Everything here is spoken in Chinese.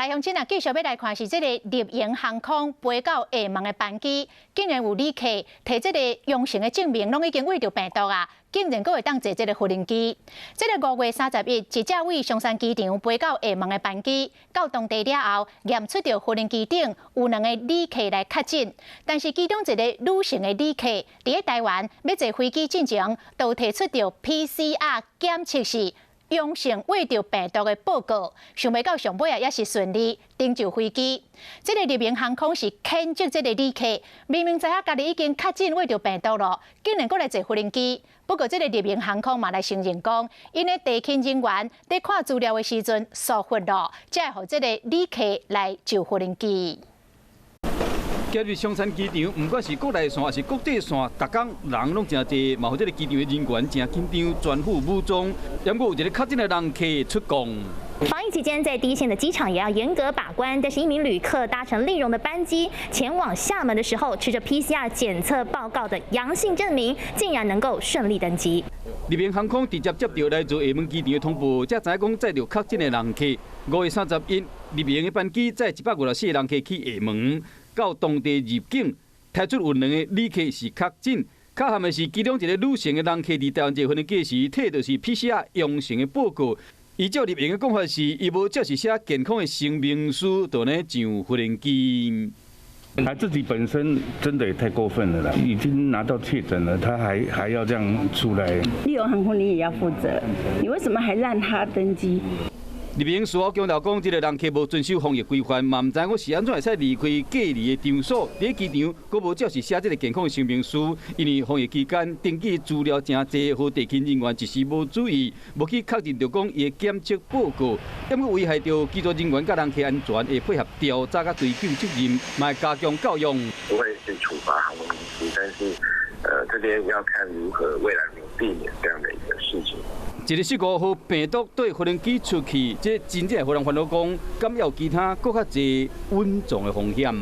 来，乡亲啊，继续要来看是这个立营航空飞到厦门的班机，竟然有旅客摕这个阳性的证明，拢已经喂着病毒啊，竟然阁会当坐这个无人机。这个5月31日，一架为松山机场飞到厦门的班机，到当地了后，验出着无人机顶有2个旅客来确诊，但是其中一个女性的旅客，伫台湾要坐飞机进前，都提出着 PCR 检测是阳性喂着病毒的报告，想袂到上尾啊也是顺利登就飞机。这个立营航空是谴责这个旅客，明明知影家己已经确诊喂着病毒了，竟然阁来坐无人机。不过这个立营航空嘛来承认讲，因的地勤人员在看资料的时阵疏忽了，才会让这个旅客来坐无人机。今日松山机场，不管是国内线还是国际线，逐工人拢真侪，嘛，或者个机场的人员真紧张，全副武装，ยัง有一个确诊的人客出港。防疫期间，在第一线的机场也要严格把关。但是一名旅客搭乘立荣的班机前往厦门的时候，持着 PCR 检测报告的阳性证明，竟然能够顺利登机。立营航空直接接到来自厦门机场的通报，才知影讲载着确诊的人客。5月30日，立营的班机载154个人客去厦门。到当地入境，提出有2个旅客是确诊，确憾的是其中一个女性的人客伫台湾坐飞机时，摕到是 PCR 阳性的报告。依照立营的讲法是，伊无照是写健康的声明书，就呢上飞人机。他自己本身真的也太过分了啦！已经拿到确诊了，他还要这样出来。立荣航空你也要负责，你为什么还让他登机？立营事后强调讲，这个人客无遵守防疫规范，嘛唔知我是安怎会使离开隔离的场所。伫机场，佫无照是写这个健康的声明书，因为防疫期间登记资料真侪，和地勤人员一时无注意，无去确认着讲伊的检测报告，因为危害到机组人员甲人客安全，会配合调查甲追究责任，嘛会加强教育。不会去处罚航空公司，但是这边要看如何未来能避免这样的一个事情。一日15号病毒对无人机出去，这真正会让人烦恼讲，敢有其他更较侪稳重的风险。